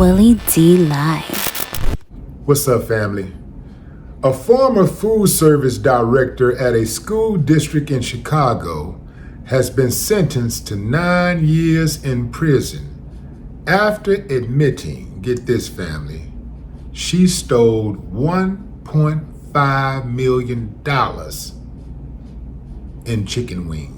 Willie D Live. What's up, family? A former food service director at a school district in Chicago has been sentenced to 9 years in prison after admitting, get this, family, she stole $1.5 million in chicken wings.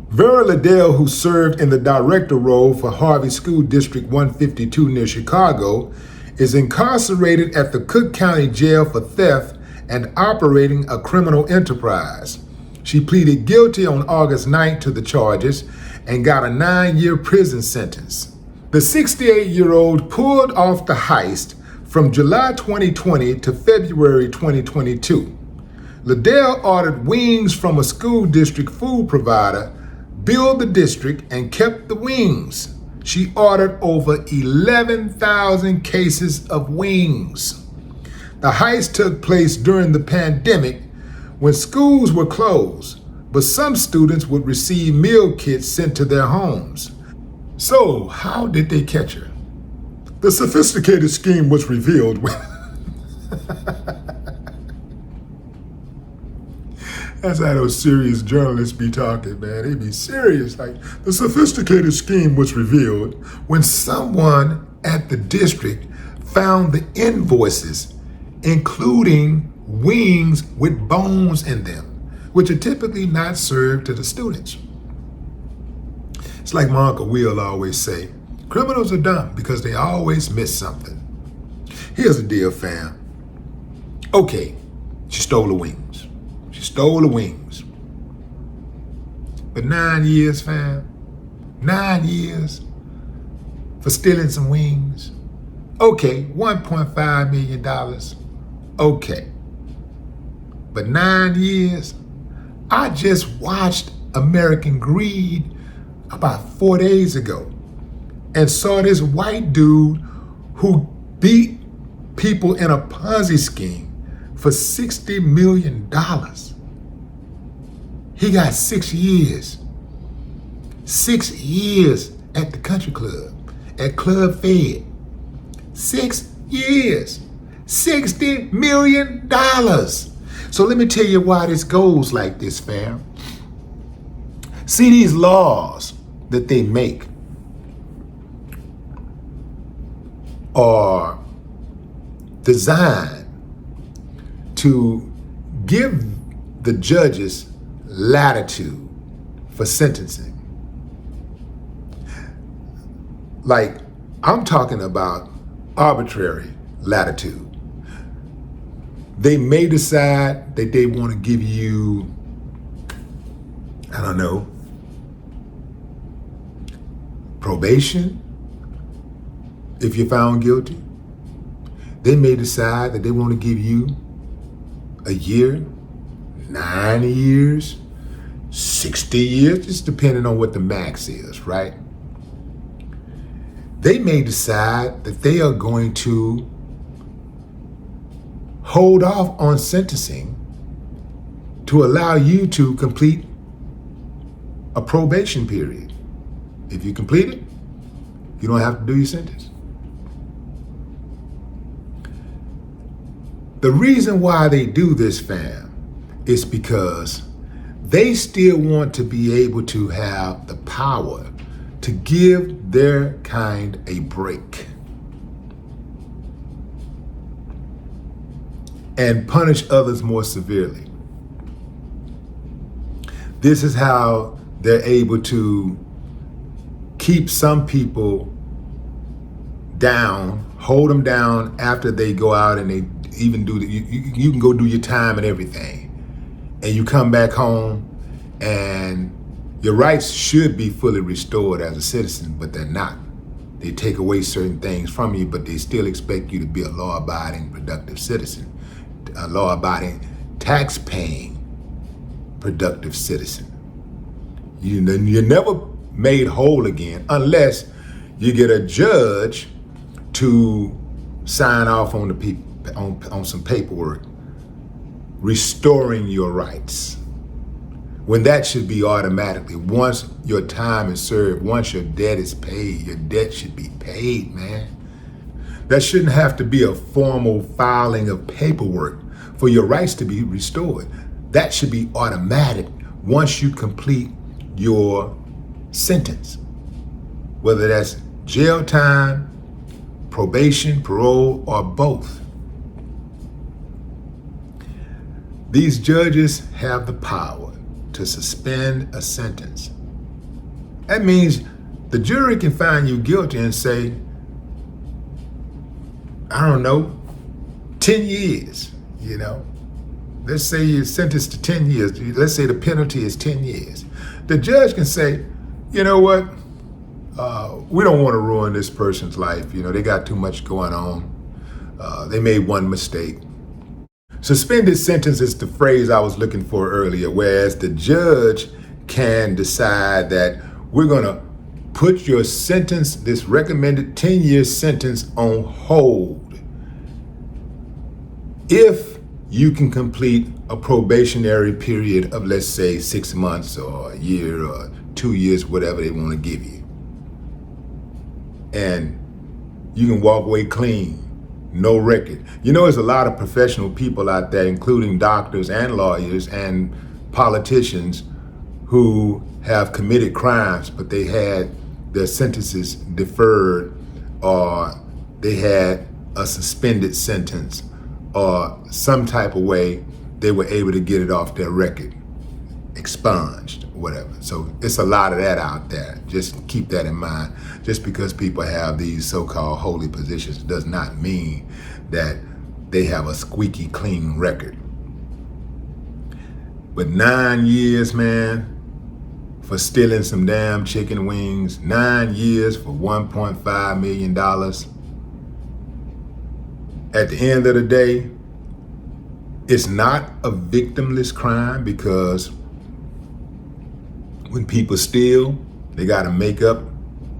Vera Liddell, who served in the director role for Harvey School District 152 near Chicago, is incarcerated at the Cook County Jail for theft and operating a criminal enterprise. She pleaded guilty on August 9th to the charges and got a 9-year prison sentence. The 68-year-old pulled off the heist from July 2020 to February 2022. Liddell ordered wings from a school district food provider, billed the district, and kept the wings. She ordered over 11,000 cases of wings. The heist took place during the pandemic when schools were closed, but some students would receive meal kits sent to their homes. So, how did they catch her? The sophisticated scheme was revealed when That's how those serious journalists be talking, man. They be serious. Like, the sophisticated scheme was revealed when someone at the district found the invoices, including wings with bones in them, which are typically not served to the students. It's like my Uncle Will always say, criminals are dumb because they always miss something. Here's the deal, fam. Okay, she stole the wings. She stole the wings. But 9 years, fam. 9 years for stealing some wings. Okay, $1.5 million. Okay. But 9 years? I just watched American Greed about 4 days ago and saw this white dude who beat people in a Ponzi scheme for $60 million. He got 6 years. 6 years at the country club, at Club Fed. 6 years. $60 million. So let me tell you why this goes like this, fam. See, these laws that they make are designed to give the judges latitude for sentencing. Like, I'm talking about arbitrary latitude. They may decide that they want to give you, I don't know, probation if you're found guilty. They may decide that they want to give you a year, 9 years, 60 years, just depending on what the max is, right? They may decide that they are going to hold off on sentencing to allow you to complete a probation period. If you complete it, you don't have to do your sentence. The reason why they do this, fam, is because they still want to be able to have the power to give their kind a break and punish others more severely. This is how they're able to keep some people down, hold them down after they go out and they even do you can go do your time and everything, and you come back home and your rights should be fully restored as a citizen, but they're not. They take away certain things from you, but they still expect you to be a law-abiding, productive citizen, a law-abiding, tax-paying, productive citizen. You're never made whole again unless you get a judge to sign off on on some paperwork restoring your rights, when that should be automatically. Once your time is served, once your debt is paid, your debt should be paid, man. There shouldn't have to be a formal filing of paperwork for your rights to be restored. That should be automatic once you complete your sentence, whether that's jail time, probation, parole, or both. These judges have the power to suspend a sentence. That means the jury can find you guilty and say, I don't know, 10 years, Let's say you're sentenced to 10 years. Let's say the penalty is 10 years. The judge can say, you know what? We don't want to ruin this person's life. They got too much going on. They made one mistake. Suspended sentence is the phrase I was looking for earlier, whereas the judge can decide that we're going to put your sentence, this recommended 10-year sentence, on hold if you can complete a probationary period of, let's say, 6 months or a year or 2 years, whatever they want to give you. And you can walk away clean, no record. There's a lot of professional people out there, including doctors and lawyers and politicians, who have committed crimes, but they had their sentences deferred, or they had a suspended sentence, or some type of way they were able to get it off their record, expunged, whatever. So it's a lot of that out there. Just keep that in mind. Just because people have these so-called holy positions does not mean that they have a squeaky clean record. But 9 years, man, for stealing some damn chicken wings, 9 years for $1.5 million. At the end of the day, it's not a victimless crime, because when people steal, they got to make up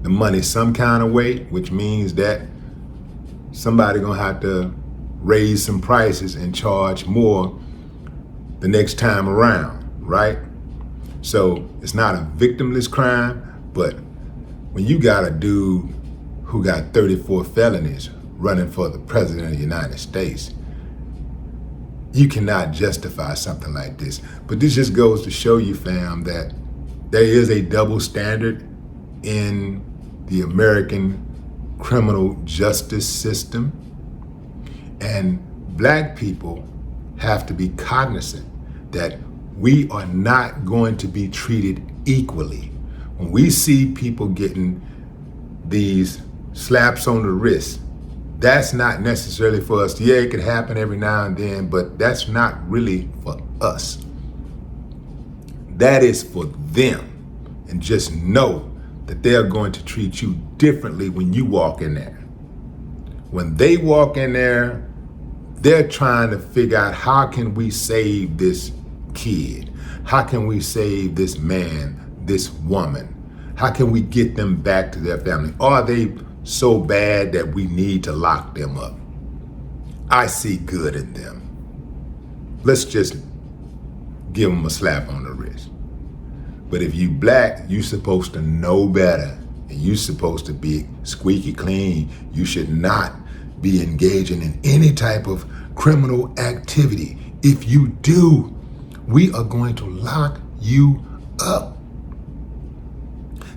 the money some kind of way, which means that somebody gonna have to raise some prices and charge more the next time around, right? So it's not a victimless crime, but when you got a dude who got 34 felonies running for the president of the United States, you cannot justify something like this. But this just goes to show you, fam, that there is a double standard in the American criminal justice system. And black people have to be cognizant that we are not going to be treated equally. When we see people getting these slaps on the wrist, that's not necessarily for us. Yeah, it could happen every now and then, but that's not really for us. That is for them. And just know that they're going to treat you differently when you walk in there. When they walk in there, they're trying to figure out, how can we save this kid? How can we save this man, this woman? How can we get them back to their family? Are they so bad that we need to lock them up? I see good in them. Let's just give them a slap on the wrist. But if you black, you supposed to know better, and you supposed to be squeaky clean. You should not be engaging in any type of criminal activity. If you do, we are going to lock you up.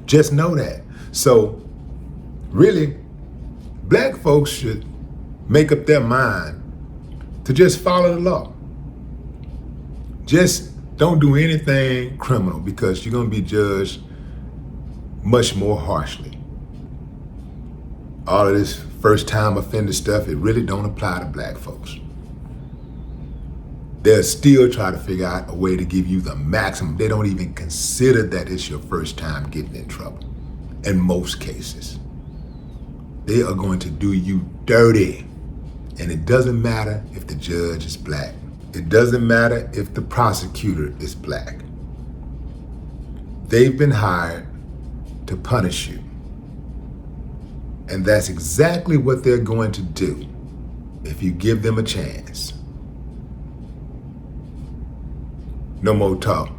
Just know that. So really, black folks should make up their mind to just follow the law. Just don't do anything criminal, because you're going to be judged much more harshly. All of this first-time offender stuff, it really don't apply to black folks. They'll still try to figure out a way to give you the maximum. They don't even consider that it's your first time getting in trouble. In most cases, they are going to do you dirty. And it doesn't matter if the judge is black. It doesn't matter if the prosecutor is black. They've been hired to punish you. And that's exactly what they're going to do if you give them a chance. No more talk.